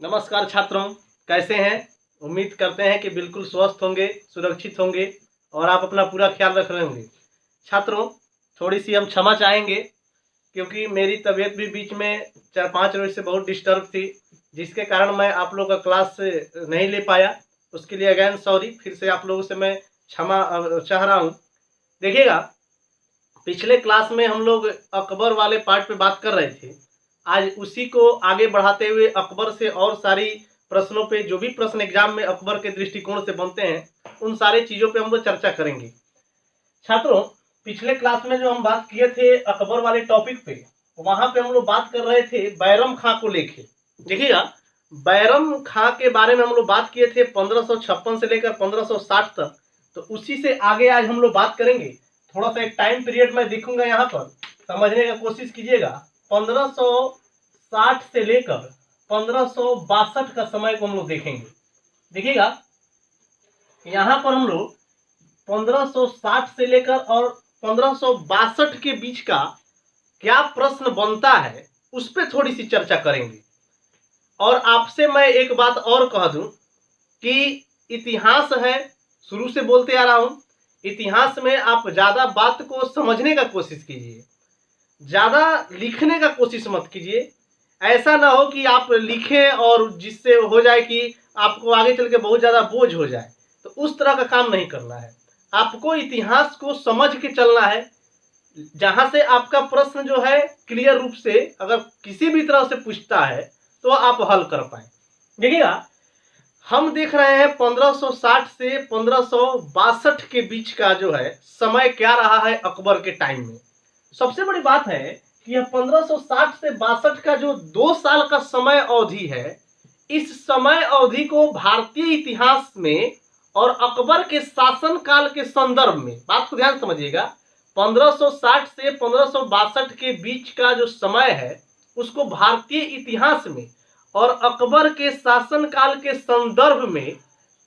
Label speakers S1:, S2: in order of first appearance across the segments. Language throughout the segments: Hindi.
S1: नमस्कार छात्रों, कैसे हैं? उम्मीद करते हैं कि बिल्कुल स्वस्थ होंगे, सुरक्षित होंगे और आप अपना पूरा ख्याल रख रहे होंगे। छात्रों, थोड़ी सी हम क्षमा चाहेंगे क्योंकि मेरी तबीयत भी बीच में 4-5 रोज से बहुत डिस्टर्ब थी, जिसके कारण मैं आप लोगों का क्लास नहीं ले पाया। उसके लिए अगेन सॉरी, फिर से आप लोगों से मैं क्षमा चाह रहा हूँ। देखिएगा, पिछले क्लास में हम लोग अकबर वाले पार्ट पे बात कर रहे थे। आज उसी को आगे बढ़ाते हुए अकबर से और सारी प्रश्नों पे, जो भी प्रश्न एग्जाम में अकबर के दृष्टिकोण से बनते हैं, उन सारी चीज़ों पे हम लोग चर्चा करेंगे। छात्रों, पिछले क्लास में जो हम बात किए थे अकबर वाले टॉपिक पे, वहां पे हम लोग बात कर रहे थे बैरम खां को लेके। देखिएगा, बैरम खां के बारे में हम लोग बात किए थे 1556 से लेकर 1560 तक। तो उसी से आगे आज हम लोग बात करेंगे। थोड़ा सा एक टाइम पीरियड मैं दिखूंगा यहाँ पर, समझने का कोशिश कीजिएगा। 1560 से लेकर 1562 का समय को हम लोग देखेंगे। देखिएगा, यहाँ पर हम लोग 1560 से लेकर और 1562 के बीच का क्या प्रश्न बनता है, उस पर थोड़ी सी चर्चा करेंगे। और आपसे मैं एक बात और कह दूं कि इतिहास है, शुरू से बोलते आ रहा हूं, इतिहास में आप ज्यादा बात को समझने का कोशिश कीजिए, ज्यादा लिखने का कोशिश मत कीजिए। ऐसा ना हो कि आप लिखें और जिससे हो जाए कि आपको आगे चल के बहुत ज्यादा बोझ हो जाए। तो उस तरह का काम नहीं करना है। आपको इतिहास को समझ के चलना है, जहां से आपका प्रश्न जो है क्लियर रूप से अगर किसी भी तरह से पूछता है तो आप हल कर पाए। देखिएगा, हम देख रहे हैं 1560 से 1562 के बीच का जो है समय क्या रहा है अकबर के टाइम में। सबसे बड़ी बात है कि यह 1560 से 62 का जो 2 साल का समय अवधि है, इस समय अवधि को भारतीय इतिहास में और अकबर के शासनकाल के संदर्भ में, बात को ध्यान समझिएगा, 1560 से 1562 के बीच का जो समय है उसको भारतीय इतिहास में और अकबर के शासनकाल के संदर्भ में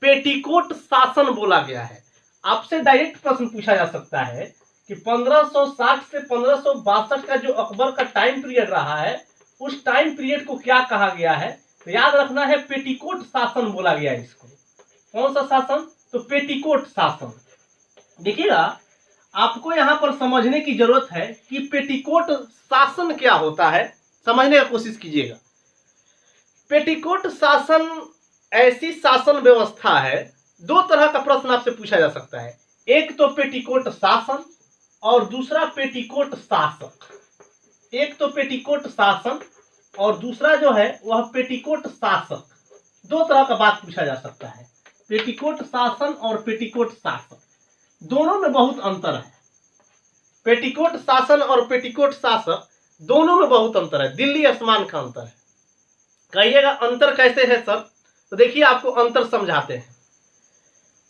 S1: पेटीकोट शासन बोला गया है। आपसे डायरेक्ट प्रश्न पूछा जा सकता है कि 1560 से 1562 का जो अकबर का टाइम पीरियड रहा है, उस टाइम पीरियड को क्या कहा गया है? तो याद रखना है, पेटीकोट शासन बोला गया है इसको। कौन सा शासन? तो पेटीकोट शासन। देखिएगा, आपको यहां पर समझने की जरूरत है कि पेटीकोट शासन क्या होता है, समझने का कोशिश कीजिएगा। पेटीकोट शासन ऐसी शासन व्यवस्था है, 2 तरह का प्रश्न आपसे पूछा जा सकता है। एक तो पेटीकोट शासन और दूसरा पेटीकोट शासक। एक तो पेटीकोट शासन और दूसरा जो है वह पेटीकोट शासक। 2 तरह का बात पूछा जा सकता है, पेटीकोट शासन और पेटीकोट शासक। दोनों में बहुत अंतर है। पेटीकोट शासन और पेटीकोट शासक दोनों में बहुत अंतर है, दिल्ली आसमान का अंतर है। कहिएगा अंतर कैसे है सर? तो देखिए, आपको अंतर समझाते हैं।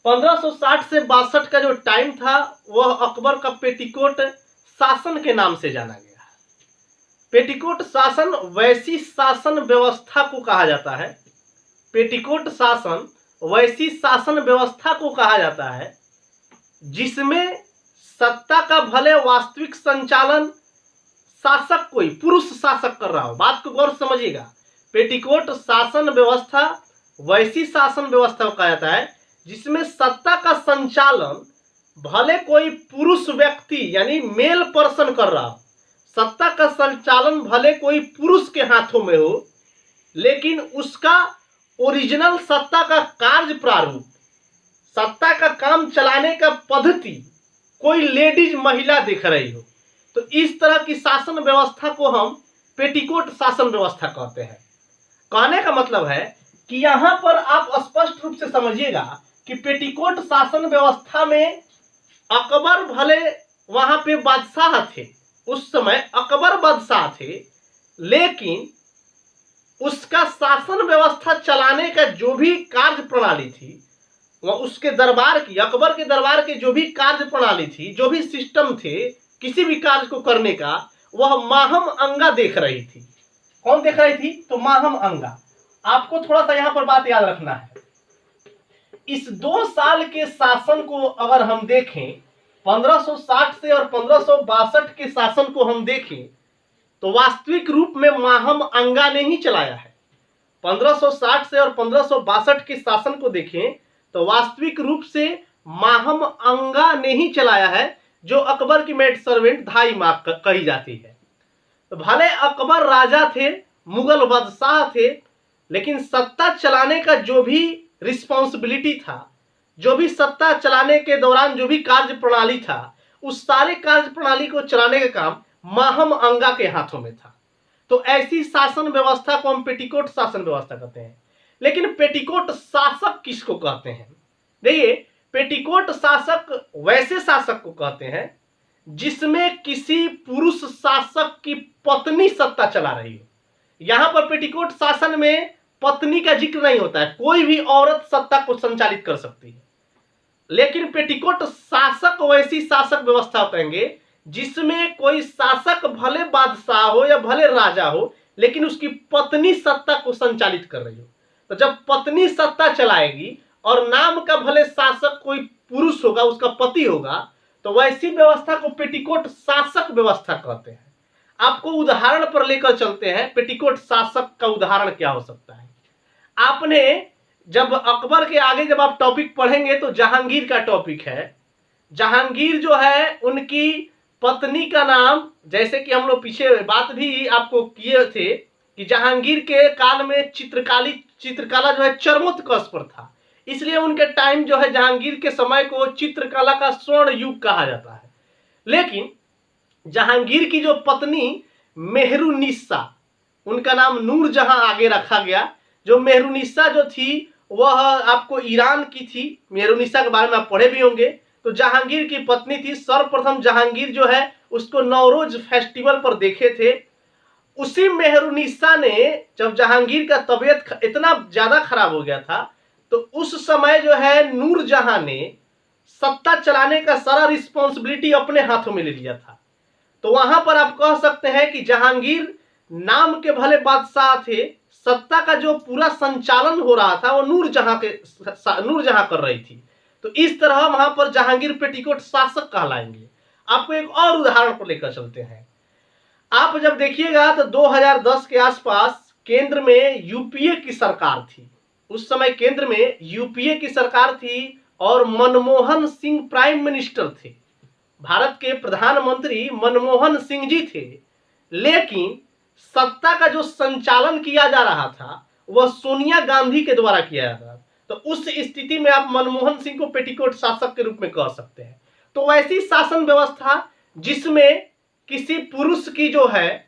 S1: 1560 से 62 का जो टाइम था वह अकबर का पेटीकोट शासन के नाम से जाना गया। पेटीकोट शासन वैसी शासन व्यवस्था को कहा जाता है। पेटीकोट शासन वैसी शासन व्यवस्था को कहा जाता है जिसमें सत्ता का भले वास्तविक संचालन शासक, कोई पुरुष शासक कर रहा हो। बात को गौर से समझिएगा। पेटीकोट शासन व्यवस्था वैसी शासन व्यवस्था को कहा जाता है जिसमें सत्ता का संचालन भले कोई पुरुष व्यक्ति यानी मेल पर्सन कर रहा हो, सत्ता का संचालन भले कोई पुरुष के हाथों में हो, लेकिन उसका ओरिजिनल सत्ता का कार्य प्रारूप, सत्ता का काम चलाने का पद्धति कोई लेडीज महिला दिख रही हो। तो इस तरह की शासन व्यवस्था को हम पेटीकोट शासन व्यवस्था कहते हैं। कहने का मतलब है कि यहां पर आप स्पष्ट रूप से समझिएगा कि पेटीकोट शासन व्यवस्था में अकबर भले वहां पे बादशाह थे, उस समय अकबर बादशाह थे, लेकिन उसका शासन व्यवस्था चलाने का जो भी कार्य प्रणाली थी, वह उसके दरबार की, अकबर के दरबार की जो भी कार्य प्रणाली थी, जो भी सिस्टम थे किसी भी कार्य को करने का, वह माहम अंगा देख रही थी। कौन देख रही थी? तो माहम अंगा। आपको थोड़ा सा यहां पर बात याद रखना है। इस 2 साल के शासन को अगर हम देखें, 1560 से और 1562 के शासन को हम देखें, तो वास्तविक रूप में माहम अंगा ने ही चलाया है। 1560 से और 1562 के शासन को देखें तो वास्तविक रूप से माहम अंगा ने ही चलाया है, जो अकबर की मेड सर्वेंट धाई माँ कही जाती है। तो भले अकबर राजा थे, मुगल बादशाह थे, लेकिन सत्ता चलाने का जो भी रिस्पॉन्सिबिलिटी था, जो भी सत्ता चलाने के दौरान जो भी कार्य प्रणाली था, उस सारे कार्य प्रणाली को चलाने का काम माहम अंगा के हाथों में था। तो ऐसी शासन व्यवस्था को हम पेटिकोट शासन व्यवस्था कहते हैं। लेकिन पेटिकोट शासक किसको कहते हैं? देखिए, पेटिकोट शासक वैसे शासक को कहते हैं जिसमें किसी पुरुष शासक की पत्नी सत्ता चला रही हो। यहां पर पेटिकोट शासन में पत्नी का जिक्र नहीं होता है, कोई भी औरत सत्ता को संचालित कर सकती है। लेकिन पेटिकोट शासक वैसी शासक व्यवस्था कहेंगे जिसमें कोई शासक भले बादशाह हो या भले राजा हो, लेकिन उसकी पत्नी सत्ता को संचालित कर रही हो। तो जब पत्नी सत्ता चलाएगी और नाम का भले शासक कोई पुरुष होगा, उसका पति होगा, तो वैसी व्यवस्था को पेटिकोट शासक व्यवस्था कहते हैं। आपको उदाहरण पर लेकर चलते हैं, पेटिकोट शासक का उदाहरण क्या हो सकता है। आपने जब अकबर के आगे जब आप टॉपिक पढ़ेंगे तो जहांगीर का टॉपिक है। जहांगीर जो है, उनकी पत्नी का नाम, जैसे कि हम लोग पीछे बात भी आपको किए थे कि जहांगीर के काल में चित्रकला जो है चरमोत्कर्ष पर था, इसलिए उनके टाइम जो है जहांगीर के समय को चित्रकला का स्वर्ण युग कहा जाता है। लेकिन जहांगीर की जो पत्नी मेहरुनिसा, उनका नाम नूरजहां आगे रखा गया। जो मेहरुनिसा जो थी वह आपको ईरान की थी। मेहरुनिसा के बारे में आप पढ़े भी होंगे। तो जहांगीर की पत्नी थी। सर्वप्रथम जहांगीर जो है उसको नवरोज फेस्टिवल पर देखे थे। उसी मेहरुनिसा ने, जब जहांगीर का तबीयत इतना ज्यादा खराब हो गया था, तो उस समय जो है नूरजहां ने सत्ता चलाने का सारा रिस्पॉन्सिबिलिटी अपने हाथों में ले लिया था। तो वहां पर आप कह सकते हैं कि जहांगीर नाम के भले बादशाह थे, सत्ता का जो पूरा संचालन हो रहा था वो नूरजहां कर रही थी। तो इस तरह वहां पर जहांगीर पेटिकोट शासक कहलाएंगे। आपको एक और उदाहरण पर लेकर चलते हैं। आप जब देखिएगा तो 2010 के आसपास केंद्र में यूपीए की सरकार थी। उस समय केंद्र में यूपीए की सरकार थी और मनमोहन सिंह प्राइम मिनिस्टर थे। भारत के प्रधानमंत्री मनमोहन सिंह जी थे। लेकिन सत्ता का जो संचालन किया जा रहा था वह सोनिया गांधी के द्वारा किया जा रहा था। तो उस स्थिति में आप मनमोहन सिंह को पेटिकोट शासक के रूप में कह सकते हैं। तो वैसी शासन व्यवस्था जिसमें किसी पुरुष की जो है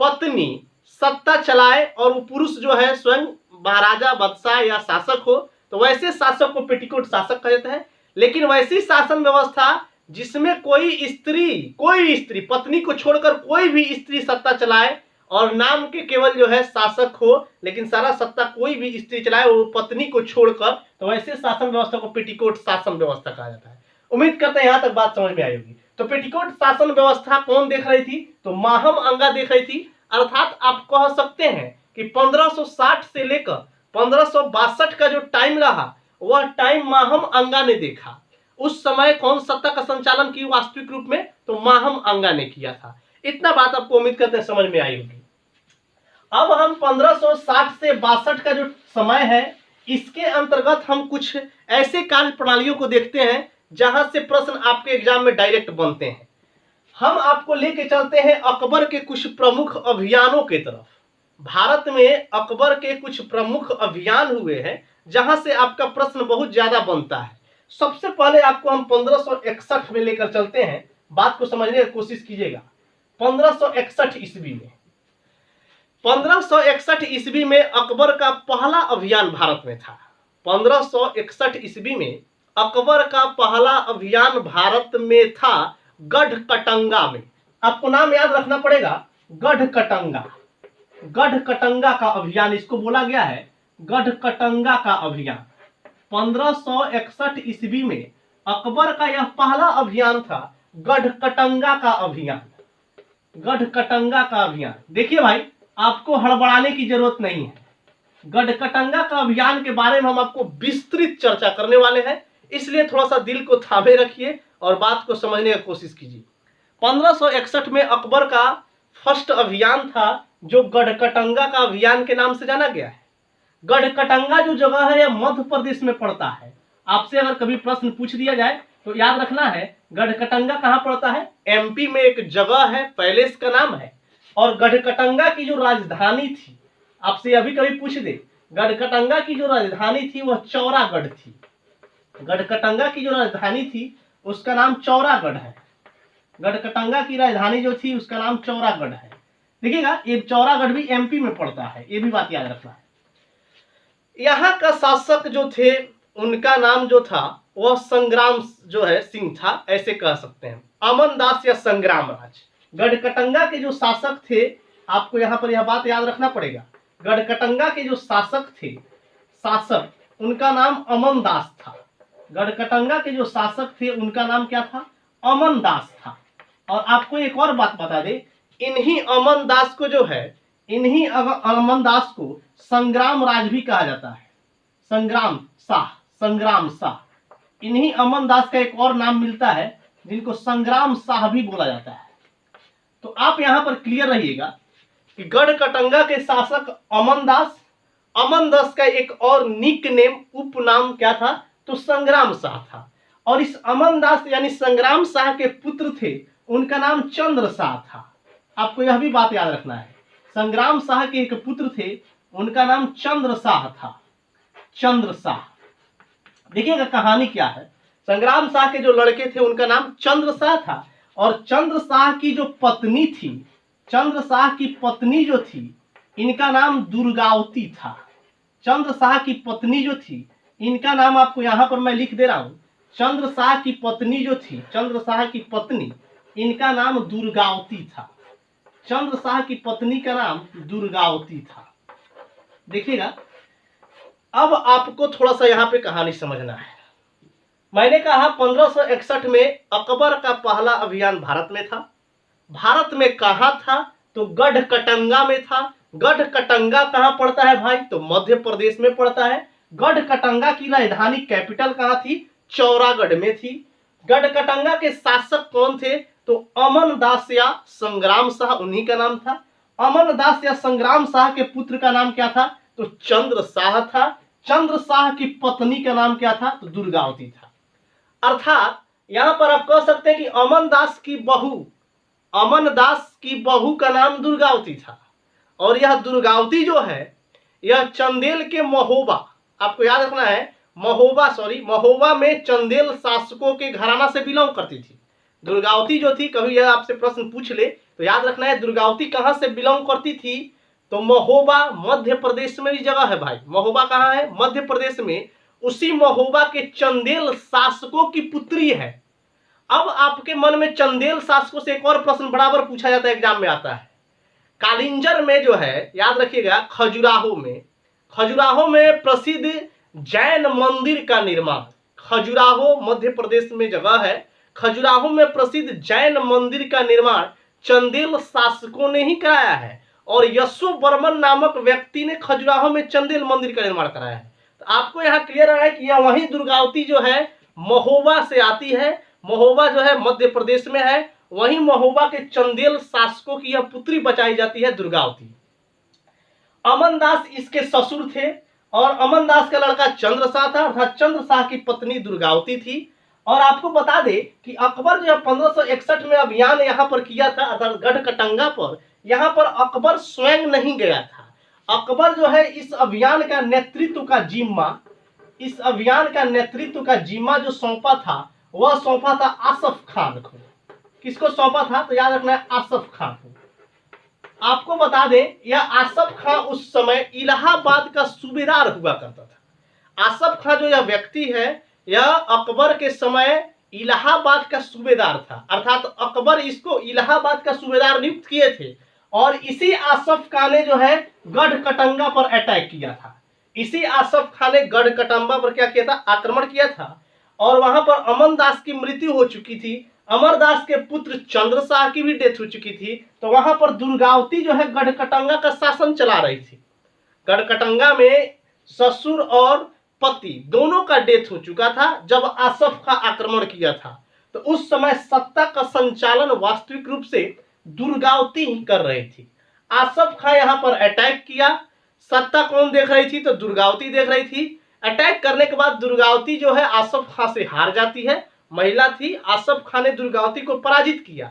S1: पत्नी सत्ता चलाए और वो पुरुष जो है स्वयं महाराजा, बादशाह या शासक हो, तो वैसे शासक को पेटिकोट शासक कहते हैं। लेकिन वैसी शासन व्यवस्था जिसमें कोई स्त्री पत्नी को छोड़कर कोई भी स्त्री सत्ता चलाए और नाम के केवल जो है शासक हो, लेकिन सारा सत्ता कोई भी स्त्री चलाए वो पत्नी को छोड़कर, तो वैसे शासन व्यवस्था को पेटिकोट शासन व्यवस्था कहा जाता है। उम्मीद करते हैं यहां तक बात समझ में आई होगी। तो पेटिकोट शासन व्यवस्था कौन देख रही थी? तो माहम अंगा देख रही थी। अर्थात आप कह सकते हैं कि 1560 से लेकर 1562 का जो टाइम रहा वह टाइम माहम अंगा ने देखा। उस समय कौन सत्ता का संचालन की वास्तविक रूप में? तो माहम अंगा ने किया था। इतना बात आपको उम्मीद करते हैं समझ में आई होगी। अब हम 1560 से 62 का जो समय है, इसके अंतर्गत हम कुछ ऐसे कार्य प्रणालियों को देखते हैं जहां से प्रश्न आपके एग्जाम में डायरेक्ट बनते हैं। हम आपको लेके चलते हैं अकबर के कुछ प्रमुख अभियानों के तरफ। भारत में अकबर के कुछ प्रमुख अभियान हुए हैं जहां से आपका प्रश्न बहुत ज्यादा बनता है। सबसे पहले आपको हम 1561 में लेकर चलते हैं। बात को समझने की कोशिश कीजिएगा। 1561 ईस्वी में 1561 ईस्वी में अकबर का पहला अभियान भारत में था। 1561 ईस्वी में अकबर का पहला अभियान भारत में था गढ़कटंगा में। आपको नाम याद रखना पड़ेगा, गढ़कटंगा। गढ़कटंगा का अभियान इसको बोला गया है, गढ़कटंगा का अभियान। 1561 ईस्वी में अकबर का यह पहला अभियान था, गढ़कटंगा का अभियान। गढ़कटंगा का अभियान, देखिए भाई, आपको हड़बड़ाने की जरूरत नहीं है। गढ़कटंगा का अभियान के बारे में हम आपको विस्तृत चर्चा करने वाले हैं, इसलिए थोड़ा सा दिल को थामे रखिए और बात को समझने की कोशिश कीजिए। 1561 में अकबर का फर्स्ट अभियान था जो गढ़कटंगा का अभियान के नाम से जाना गया है। गढ़कटंगा जो जगह है यह मध्य प्रदेश में पड़ता है। आपसे अगर कभी प्रश्न पूछ दिया जाए तो याद रखना है गढ़कटंगा कहाँ पड़ता है, एमपी में एक जगह है, पैलेस का नाम है। और गढ़कटंगा की जो राजधानी थी, आपसे अभी कभी पूछ दे, गढ़कटंगा की जो राजधानी थी वह चौरागढ़ थी। गढ़कटंगा की जो राजधानी थी उसका नाम चौरागढ़ है। गढ़कटंगा की राजधानी जो थी उसका नाम चौरागढ़ है। देखिएगा ये चौरागढ़ भी एमपी में पड़ता है, ये भी बात याद रखना है। यहाँ का शासक जो थे उनका नाम जो था वह संग्राम जो है सिंह था, ऐसे कह सकते हैं, अमनदास या संग्राम राज। गढ़कटंगा के जो शासक थे, आपको यहाँ पर यह बात याद रखना पड़ेगा, गढ़कटंगा के जो शासक थे, शासक उनका नाम अमनदास था। गढ़कटंगा के जो शासक थे उनका नाम क्या था, अमनदास था। और आपको एक और बात बता दे, इन्हीं अमनदास को जो है, इन्हीं अमनदास को संग्राम राज भी कहा जाता है, संग्राम शाह, संग्राम शाह। इन्हीं अमनदास का एक और नाम मिलता है जिनको संग्राम शाह भी बोला जाता है। तो आप यहां पर क्लियर रहिएगा कि गढ़कटंगा के शासक अमनदास, अमनदास का एक और निक नेम उपनाम क्या था, तो संग्राम शाह था। और इस अमनदास यानी संग्राम शाह के पुत्र थे, उनका नाम चंद्र शाह था। आपको यह भी बात याद रखना है, संग्राम शाह के एक पुत्र थे, उनका नाम चंद्र शाह था, चंद्र शाह। देखिएगा कहानी क्या है, संग्राम शाह के जो लड़के थे उनका नाम चंद्र शाह था। और चंद्र शाह की जो पत्नी थी, चंद्र शाह की पत्नी जो थी, इनका नाम दुर्गावती था। चंद्र शाह की पत्नी जो थी, इनका नाम आपको यहां पर मैं लिख दे रहा हूं, चंद्र शाह की पत्नी जो थी, चंद्र शाह की पत्नी, इनका नाम दुर्गावती था। चंद्र शाह की पत्नी का नाम दुर्गावती था। देखिएगा अब आपको थोड़ा सा यहाँ पे कहानी समझना है। मैंने कहा 1561 में अकबर का पहला अभियान भारत में था। भारत में कहाँ था, तो गढ़कटंगा में था। गढ़कटंगा कहाँ पड़ता है भाई, तो मध्य प्रदेश में पड़ता है। गढ़कटंगा की राजधानी कैपिटल कहाँ थी, चौरागढ़ में थी। गढ़कटंगा के शासक कौन थे, तो अमनदास या संग्राम शाह, उन्हीं का नाम था। अमनदास या संग्राम शाह के पुत्र का नाम क्या था, तो चंद्र शाह था। चंद्र शाह की पत्नी का नाम क्या था, तो दुर्गावती था। अर्थात यहां पर आप कह सकते हैं कि अमनदास की बहू, अमनदास की बहू का नाम दुर्गावती था। और यह दुर्गावती जो है यह चंदेल के महोबा, आपको याद रखना है, महोबा में चंदेल शासकों के घराना से बिलोंग करती थी। दुर्गावती जो थी, कभी यह आपसे प्रश्न पूछ ले तो याद रखना है दुर्गावती कहां से बिलोंग करती थी, तो महोबा मध्य प्रदेश में भी जगह है भाई। महोबा कहां है, मध्य प्रदेश में। उसी महोबा के चंदेल शासकों की पुत्री है। अब आपके मन में चंदेल शासकों से एक और प्रश्न बराबर पूछा जाता है, एग्जाम में आता है। कालिंजर में जो है, याद रखिएगा, खजुराहो में प्रसिद्ध जैन मंदिर का निर्माण, खजुराहो मध्य प्रदेश में जगह है, खजुराहो में प्रसिद्ध जैन मंदिर का निर्माण चंदेल शासकों ने ही कराया है। और यशो बर्मन नामक व्यक्ति ने खजुराहो में चंदेल मंदिर का निर्माण कराया है। तो आपको यहाँ क्लियर है कि यह वही दुर्गावती जो है महोबा से आती है। महोबा जो है मध्य प्रदेश में है, वहीं महोबा के चंदेल शासकों की यह पुत्री बचाई जाती है, दुर्गावती। अमनदास इसके ससुर थे और अमनदास का लड़का चंद्र शाह था, अर्थात चंद्र शाह की पत्नी दुर्गावती थी। और आपको बता दे कि अकबर जो 1561 में अभियान यहाँ पर किया था, अर्थात गढ़कटंगा पर, यहाँ पर अकबर स्वयं नहीं गया था। अकबर जो है इस अभियान का नेतृत्व का जिम्मा, इस अभियान का नेतृत्व का जिम्मा जो सौंपा था, वह सौंपा था आसफ खान को। किसको सौंपा था, तो याद रखना है आसफ खान को। आपको बता दें यह आसफ खान उस समय इलाहाबाद का सूबेदार हुआ करता था। आसफ खान जो यह व्यक्ति है, यह अकबर के समय इलाहाबाद का सूबेदार था, अर्थात अकबर इसको इलाहाबाद का सूबेदार नियुक्त किए थे। और इसी आसफ खान ने जो है गढ़कटंगा पर अटैक किया था। इसी आसफ खान ने गढ़कटंगा पर क्या किया था, आक्रमण किया था। और वहां पर अमनदास की मृत्यु हो चुकी थी, अमरदास के पुत्र चंद्र शाह की भी डेथ हो चुकी थी। तो वहां पर दुर्गावती जो है गढ़कटंगा का शासन चला रही थी। गढ़कटंगा में ससुर और पति दोनों का डेथ हो चुका था जब आसफ का आक्रमण किया था। तो उस समय सत्ता का संचालन वास्तविक रूप से दुर्गावती ही कर रही थी। आसफ खां यहाँ पर अटैक किया, सत्ता कौन देख रही थी? तो दुर्गावती देख रही थी। अटैक करने के बाद दुर्गावती जो है आसफ खां से हार जाती है। महिला थी, आसफ खां ने दुर्गावती को पराजित किया।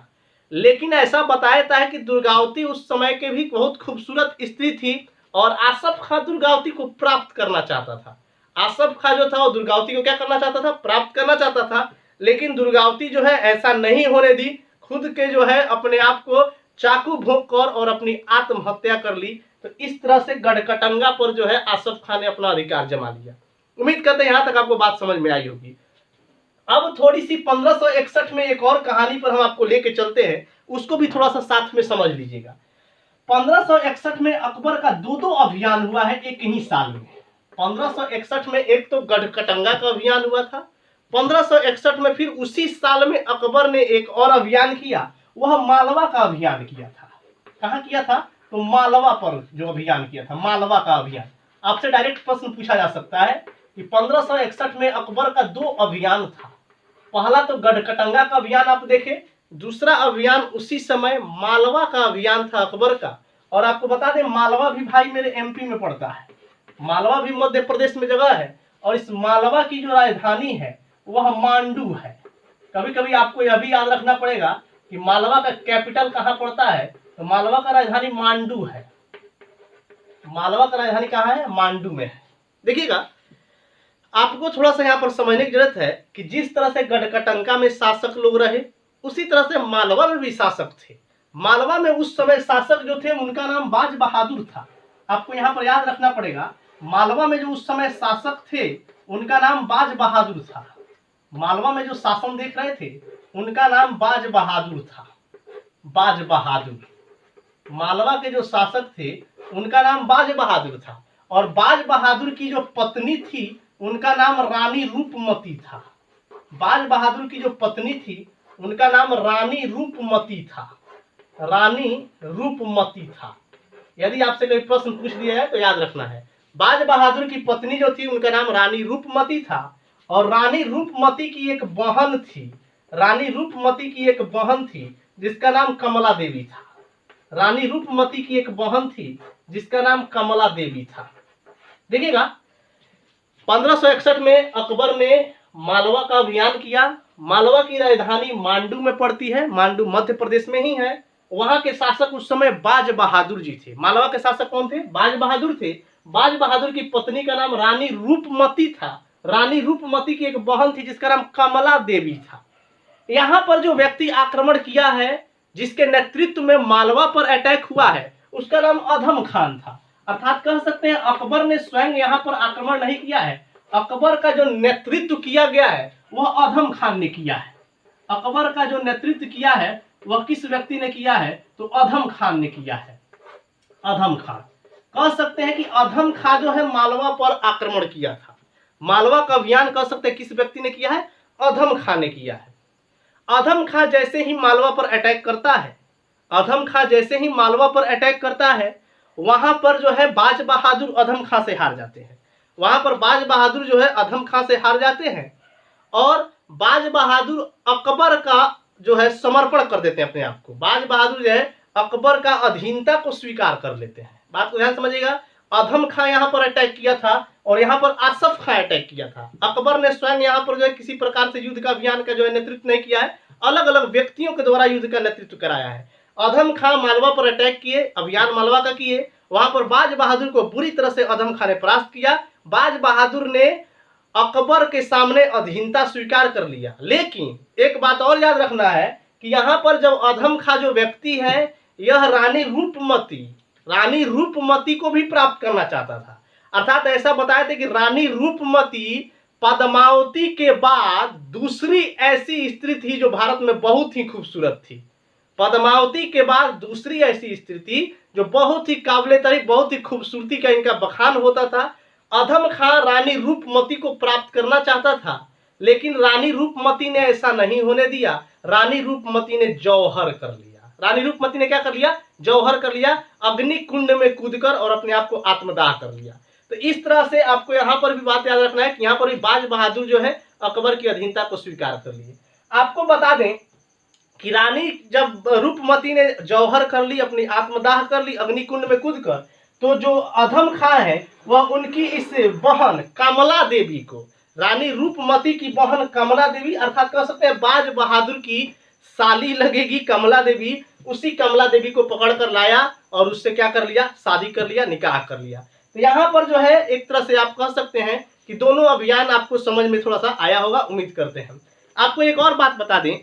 S1: लेकिन ऐसा बताया जाता है कि दुर्गावती उस समय के भी बहुत खूबसूरत स्त्री थी और आसफ खां दुर्गावती को प्राप्त करना चाहता था। आसफ खां जो था वो दुर्गावती को क्या करना चाहता था? प्राप्त करना चाहता था। लेकिन दुर्गावती जो है ऐसा नहीं होने दी, खुद के जो है अपने आप को चाकू भोंक कर और अपनी आत्महत्या कर ली। तो इस तरह से गढ़कटंगा पर जो है आसफ खां ने अपना अधिकार जमा लिया। उम्मीद करते हैं यहां तक आपको बात समझ में आई होगी। अब थोड़ी सी 1561 में एक और कहानी पर हम आपको लेके चलते हैं, उसको भी थोड़ा सा साथ में समझ लीजिएगा। 1561 में अकबर का दो अभियान हुआ है एक ही साल में। 1561 में एक तो गढ़कटंगा का अभियान हुआ था। 1561 में फिर उसी साल में अकबर ने एक और अभियान किया, वह मालवा का अभियान किया था। कहां किया था? तो मालवा पर जो अभियान किया था, मालवा का अभियान। आपसे डायरेक्ट प्रश्न पूछा जा सकता है कि 1561 में अकबर का दो अभियान था। पहला तो गढ़कटंगा का अभियान आप देखें, दूसरा अभियान उसी समय मालवा का अभियान था अकबर का। और आपको बता दें मालवा भी भाई मेरे एमपी में पड़ता है, मालवा भी मध्य प्रदेश में जगह है। और इस मालवा की जो राजधानी है वह मांडू है। कभी कभी आपको यह भी याद रखना पड़ेगा कि मालवा का कैपिटल कहां पड़ता है, तो मालवा का राजधानी मांडू है। मालवा का राजधानी कहां है? मांडू में है। देखिएगा, आपको थोड़ा सा यहाँ पर समझने की जरूरत है कि जिस तरह से गढ़कटंगा में शासक लोग रहे, उसी तरह से मालवा में भी शासक थे। मालवा में उस समय शासक जो थे उनका नाम बाज बहादुर था। आपको यहाँ पर याद रखना पड़ेगा, मालवा में जो उस समय शासक थे उनका नाम बाज बहादुर था। मालवा में जो शासन देख रहे थे उनका नाम बाज बहादुर था। बाज बहादुर, मालवा के जो शासक थे उनका नाम बाज बहादुर था। और बाज बहादुर की जो पत्नी थी उनका नाम रानी रूपमती था। बाज बहादुर की जो पत्नी थी उनका नाम रानी रूपमती था। रानी रूपमती था। यदि आपसे कोई प्रश्न पूछ दिया है तो याद रखना है, बाज बहादुर की पत्नी जो थी उनका नाम रानी रूपमती था। और रानी रूपमती की एक बहन थी, रानी रूपमती की एक बहन थी जिसका नाम कमला देवी था। रानी रूपमती की एक बहन थी जिसका नाम कमला देवी था। देखिएगा, 1561 में अकबर ने मालवा का अभियान किया। मालवा की राजधानी मांडू में पड़ती है, मांडू मध्य प्रदेश में ही है। वहां के शासक उस समय बाज बहादुर जी थे। मालवा के शासक कौन थे? बाज बहादुर थे। बाज बहादुर की पत्नी का नाम रानी रूपमती था। रानी रूपमती की एक बहन थी जिसका नाम कमला देवी था। यहाँ पर जो व्यक्ति आक्रमण किया है, जिसके नेतृत्व में मालवा पर अटैक हुआ है, उसका नाम अधम खान था। अर्थात कह सकते हैं अकबर ने स्वयं यहाँ पर आक्रमण नहीं किया है, अकबर का जो नेतृत्व किया गया है वह अधम खान ने किया है। अकबर का जो नेतृत्व किया है वह किस व्यक्ति ने किया है? तो अधम खान ने किया है। अधम खान, कह सकते हैं कि अधम खान जो है मालवा पर आक्रमण किया था। मालवा का अभियान कह सकते हैं किस व्यक्ति ने किया है? अधम खान ने किया है। अधम खान जैसे ही मालवा पर अटैक करता है, अधम खान जैसे ही मालवा पर अटैक करता है, वहां पर जो है बाज बहादुर अधम खान से हार जाते हैं। वहां पर बाज बहादुर जो है अधम खान से हार जाते हैं और बाज बहादुर अकबर का जो है समर्पण कर देते हैं अपने आप को। बाज बहादुर जो है अकबर का अधीनता को स्वीकार कर लेते हैं। बात को ध्यान समझिएगा, अधम खां यहाँ पर अटैक किया था और यहाँ पर आसफ खां अटैक किया था। अकबर ने स्वयं यहाँ पर जो है किसी प्रकार से युद्ध का अभियान का जो है नेतृत्व नहीं किया है, अलग अलग व्यक्तियों के द्वारा युद्ध का नेतृत्व कराया है। अधम खां मालवा पर अटैक किए, अभियान मालवा का किए, वहां पर बाज बहादुर को बुरी तरह से अधम खां ने परास्त किया। बाज बहादुर ने अकबर के सामने अधीनता स्वीकार कर लिया। लेकिन एक बात और याद रखना है कि यहाँ पर जब अधम खां जो व्यक्ति है यह रानी रूपमती को भी प्राप्त करना चाहता था। अर्थात ऐसा बताए थे कि रानी रूपमती पद्मावती के बाद दूसरी ऐसी स्त्री थी जो भारत में बहुत ही खूबसूरत थी। पद्मावती के बाद दूसरी ऐसी स्त्री थी जो बहुत ही काबिले तारीफ, बहुत ही खूबसूरती का इनका बखान होता था। अधम खां रानी रूपमती को प्राप्त करना चाहता था, लेकिन रानी रूपमती ने ऐसा नहीं होने दिया। रानी रूपमती ने जौहर कर लिया। रानी रूपमती ने क्या कर लिया? जौहर कर लिया, अग्नि कुंड में कूदकर और अपने आप को आत्मदाह कर लिया। तो इस तरह से आपको यहाँ पर भी बात याद रखना है कि यहाँ पर भी बाज बहादुर जो है अकबर की अधीनता को स्वीकार कर लिए। आपको बता दें कि रानी जब रूपमती ने जौहर कर ली, अपनी आत्मदाह कर ली अग्निकुंड में कूदकर, तो जो अधम खां है वह उनकी इस बहन कमला देवी को, रानी रूपमती की बहन कमला देवी अर्थात कह सकते हैं बाज बहादुर की साली लगेगी कमला देवी, उसी कमला देवी को पकड़ कर लाया और उससे क्या कर लिया, शादी कर लिया, निकाह कर लिया। तो यहाँ पर जो है एक तरह से आप कह सकते हैं कि दोनों अभियान आपको समझ में थोड़ा सा आया होगा, उम्मीद करते हैं। आपको एक और बात बता दें,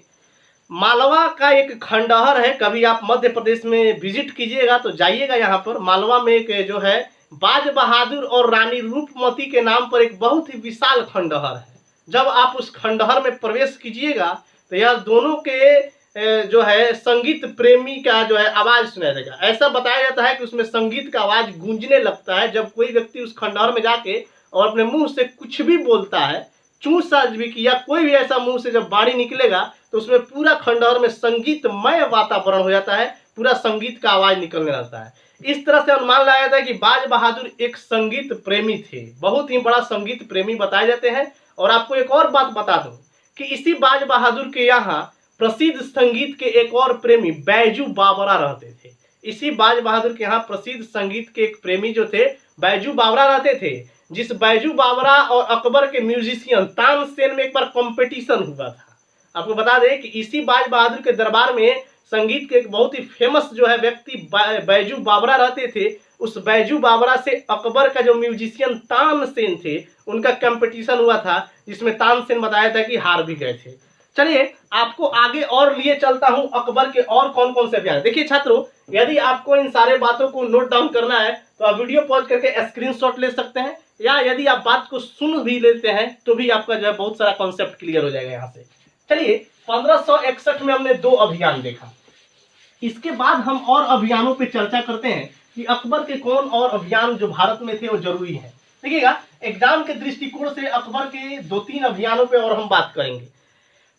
S1: मालवा का एक खंडहर है, कभी आप मध्य प्रदेश में विजिट कीजिएगा तो जाइएगा यहाँ पर। मालवा में एक जो है बाज बहादुर और रानी रूपमती के नाम पर एक बहुत ही विशाल खंडहर है। जब आप उस खंडहर में प्रवेश कीजिएगा तो यह दोनों के जो है संगीत प्रेमी का जो है आवाज सुनाई देगा। ऐसा बताया जाता है कि उसमें संगीत का आवाज गूंजने लगता है जब कोई व्यक्ति उस खंडहर में जाके और अपने मुंह से कुछ भी बोलता है, चूसा भी किया, कोई भी ऐसा मुंह से जब वाणी निकलेगा तो उसमें पूरा खंडहर में संगीतमय वातावरण हो जाता है, पूरा संगीत का आवाज निकलने लगता है। इस तरह से अनुमान लगाया जाता है कि बाज बहादुर एक संगीत प्रेमी थे, बहुत ही बड़ा संगीत प्रेमी बताए जाते हैं। और आपको एक और बात बता दूं कि इसी बाज बहादुर के यहाँ प्रसिद्ध संगीत के एक और प्रेमी बैजू बावरा रहते थे। इसी बाज बहादुर के यहाँ प्रसिद्ध संगीत के एक प्रेमी जो थे बैजू बावरा रहते थे, जिस बैजू बावरा और अकबर के म्यूजिशियन तानसेन में एक बार कंपटीशन हुआ था। आपको बता दें कि इसी बाज बहादुर के दरबार में संगीत के एक बहुत ही फेमस जो है व्यक्ति बैजू बावरा रहते थे। उस बैजू बावरा से अकबर का जो म्यूजिशियन तानसेन थे उनका कंपटीशन हुआ था, जिसमें तानसेन बताया था कि हार भी गए थे। चलिए आपको आगे और लिए चलता हूं अकबर के और कौन कौन से अभियान। देखिए छात्रों, यदि आपको इन सारे बातों को नोट डाउन करना है तो आप वीडियो पॉज करके स्क्रीनशॉट ले सकते हैं, या यदि आप बात को सुन भी लेते हैं तो भी आपका जो है बहुत सारा कॉन्सेप्ट क्लियर हो जाएगा यहाँ से। चलिए 1561 में हमने 2 अभियान देखा, इसके बाद हम और अभियानों पे चर्चा करते हैं कि अकबर के कौन और अभियान जो भारत में थे वो जरूरी है। देखिएगा एग्जाम के दृष्टिकोण से अकबर के 2-3 अभियानों पे और हम बात करेंगे।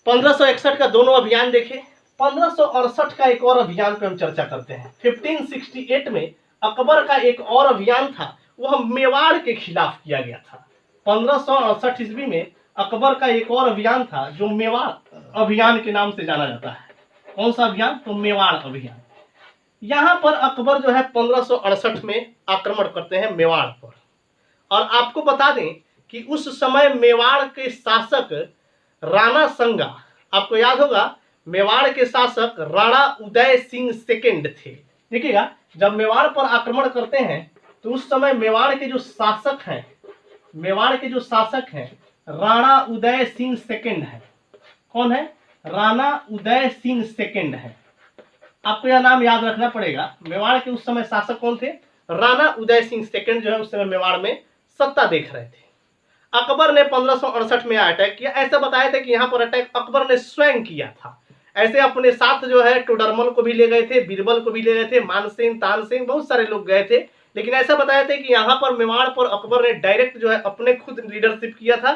S1: 1561 का दोनों अभियान देखे, 1568 का एक और अभियान पे हम चर्चा करते हैं। 1568 में अकबर का एक और अभियान था, वह मेवाड़ के खिलाफ किया गया था। 1568 ईस्वी में अकबर का एक और अभियान था जो मेवाड़ अभियान के नाम से जाना जाता है। कौन सा अभियान? तो मेवाड़ अभियान। यहाँ पर अकबर जो है 1568 में आक्रमण करते हैं मेवाड़ पर। और आपको बता दें कि उस समय मेवाड़ के शासक राणा संगा, आपको याद होगा मेवाड़ के शासक राणा उदय सिंह सेकंड थे। देखिएगा जब मेवाड़ पर आक्रमण करते हैं तो उस समय मेवाड़ के जो शासक हैं राणा उदय सिंह सेकंड है। कौन है? राणा उदय सिंह सेकंड है। आपको यह नाम याद रखना पड़ेगा। मेवाड़ के उस समय शासक कौन थे? राणा उदय सिंह सेकंड जो है उस समय मेवाड़ में सत्ता देख रहे थे। अकबर ने 1568 में अटैक किया। ऐसा बताया था कि यहाँ पर अटैक अकबर ने स्वयं किया था। ऐसे अपने साथ जो है टोडरमल को भी ले गए थे, बीरबल को भी ले गए थे, मानसेन, तानसेन, बहुत सारे लोग गए थे। लेकिन ऐसा बताया था कि यहाँ पर मेवाड़ पर अकबर ने डायरेक्ट जो है अपने खुद लीडरशिप किया था।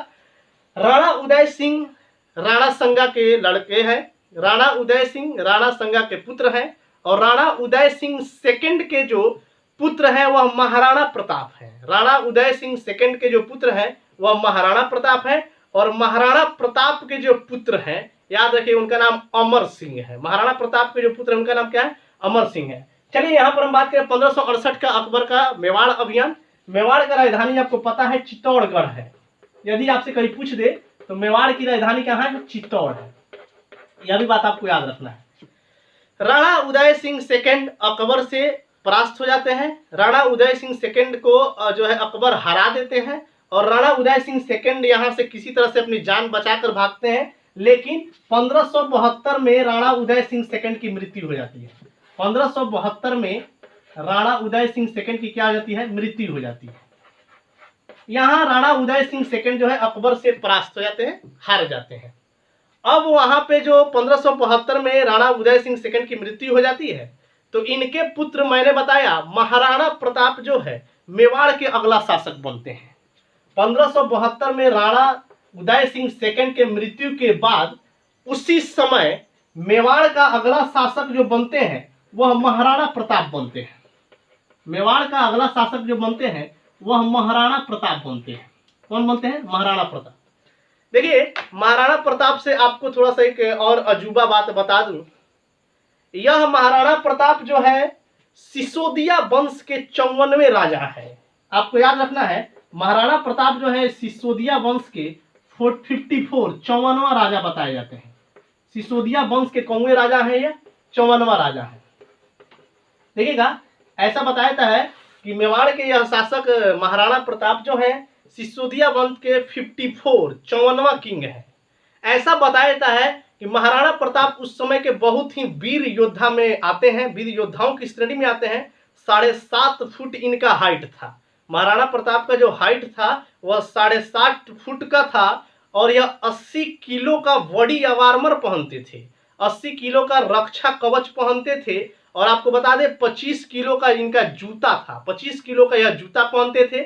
S1: राणा उदय सिंह राणा संगा के लड़के हैं, राणा उदय सिंह राणा संगा के पुत्र हैं, और राणा उदय सिंह सेकंड के जो पुत्र हैं वह महाराणा प्रताप हैं। राणा उदय सिंह सेकंड के जो पुत्र हैं वह महाराणा प्रताप है, और महाराणा प्रताप के जो पुत्र हैं याद रखिए उनका नाम अमर सिंह है। महाराणा प्रताप के जो पुत्र हैं उनका नाम क्या है? अमर सिंह है। चलिए यहाँ पर हम बात करें 1568 का अकबर का मेवाड़ अभियान। मेवाड़ का राजधानी आपको पता है चित्तौड़गढ़ है। यदि आपसे कहीं पूछ दे तो मेवाड़ की राजधानी कहाँ है? चित्तौड़ है। यह भी बात आपको याद रखना है। राणा उदय सिंह सेकंड अकबर से परास्त हो जाते हैं। राणा उदय सिंह सेकंड को जो है अकबर हरा देते हैं, और राणा उदय सिंह सेकंड यहाँ से किसी तरह से अपनी जान बचाकर भागते हैं। लेकिन 1572 में राणा उदय सिंह सेकंड की मृत्यु हो जाती है। 1572 में राणा उदय सिंह सेकंड की क्या हो जाती है? मृत्यु हो जाती है। यहाँ राणा उदय सिंह सेकंड जो है अकबर से परास्त हो जाते हैं, हार जाते हैं। अब वहां पे जो 1572 में राणा उदय सिंह सेकंड की मृत्यु हो जाती है तो इनके पुत्र, मैंने बताया महाराणा प्रताप जो है मेवाड़ के अगला शासक बनते हैं। 1572 में राणा उदय सिंह सेकंड के मृत्यु के बाद उसी समय मेवाड़ का अगला शासक जो बनते हैं वह महाराणा प्रताप बनते हैं। मेवाड़ का अगला शासक जो बनते हैं वह महाराणा प्रताप बनते हैं। कौन बनते हैं? महाराणा प्रताप। देखिए महाराणा प्रताप से आपको थोड़ा सा एक और अजूबा बात बता दूं। यह महाराणा प्रताप जो है सिसोदिया वंश के 54वें राजा है। आपको याद रखना है, महाराणा प्रताप जो है सिसोदिया वंश के 54वां राजा बताए जाते हैं। सिसोदिया वंश के कौवे राजा है या 54वां राजा है। देखिएगा, ऐसा बताया जाता है कि मेवाड़ के यह शासक महाराणा प्रताप जो है सिसोदिया वंश के 54वां किंग है। ऐसा बताया जाता है कि महाराणा प्रताप उस समय के बहुत ही वीर योद्धा में आते हैं, वीर योद्धाओं की श्रेणी में आते हैं। 7.5 फुट इनका हाइट था। महाराणा प्रताप का जो हाइट था वह 7.5 फुट का था और यह 80 किलो का बॉडी आर्मर पहनते थे, 80 किलो का रक्षा कवच पहनते थे। और आपको बता दें 25 किलो का इनका जूता था, 25 किलो का यह जूता पहनते थे,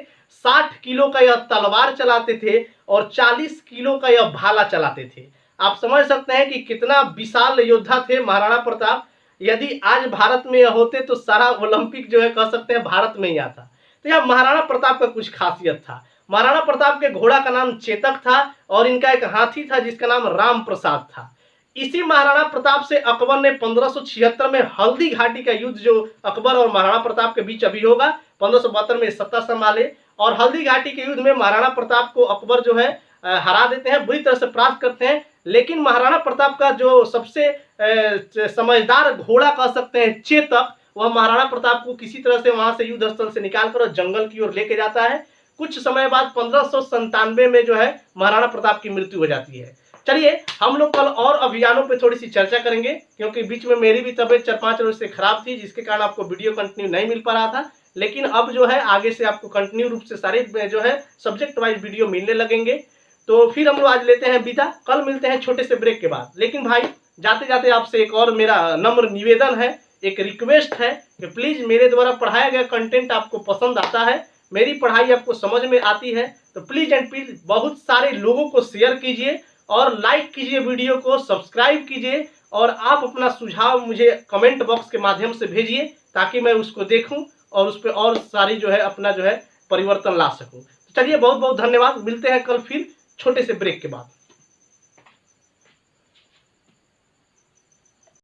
S1: 60 किलो का यह तलवार चलाते थे और 40 किलो का यह भाला चलाते थे। आप समझ सकते हैं कि कितना विशाल योद्धा थे महाराणा प्रताप। यदि आज भारत में यह होते तो सारा ओलंपिक जो है कह सकते हैं भारत में ही आता। तो यह महाराणा प्रताप का कुछ खासियत था। महाराणा प्रताप के घोड़ा का नाम चेतक था और इनका एक हाथी था जिसका नाम राम प्रसाद था। इसी महाराणा प्रताप से अकबर ने 1576 में हल्दी घाटी का युद्ध, जो अकबर और महाराणा प्रताप के बीच अभी होगा, 1572 में सत्ता संभाले और हल्दी घाटी के युद्ध में महाराणा प्रताप को अकबर जो है हरा देते हैं, बुरी तरह से परास्त करते हैं। लेकिन महाराणा प्रताप का जो सबसे समझदार घोड़ा कह सकते हैं चेतक, वह महाराणा प्रताप को किसी तरह से वहां से युद्ध स्थल से निकालकर जंगल की ओर लेके जाता है। कुछ समय बाद 1597 में जो है महाराणा प्रताप की मृत्यु हो जाती है। चलिए हम लोग कल और अभियानों पे थोड़ी सी चर्चा करेंगे, क्योंकि बीच में मेरी भी तबीयत 4-5 रोज से खराब थी, जिसके कारण आपको वीडियो कंटिन्यू नहीं मिल पा रहा था। लेकिन अब जो है आगे से आपको कंटिन्यू रूप से सारे जो है सब्जेक्ट वाइज वीडियो मिलने लगेंगे। तो फिर हम लोग आज लेते हैं विदा, कल मिलते हैं छोटे से ब्रेक के बाद। लेकिन भाई जाते जाते आपसे एक और मेरा नम्र निवेदन है, एक रिक्वेस्ट है कि प्लीज मेरे द्वारा पढ़ाया गया कंटेंट आपको पसंद आता है, मेरी पढ़ाई आपको समझ में आती है, तो प्लीज एंड प्लीज बहुत सारे लोगों को शेयर कीजिए और लाइक कीजिए, वीडियो को सब्सक्राइब कीजिए और आप अपना सुझाव मुझे कमेंट बॉक्स के माध्यम से भेजिए ताकि मैं उसको देखूं और उस पर और सारी जो है अपना जो है परिवर्तन ला सकूं। चलिए बहुत बहुत धन्यवाद, मिलते हैं कल फिर छोटे से ब्रेक के बाद।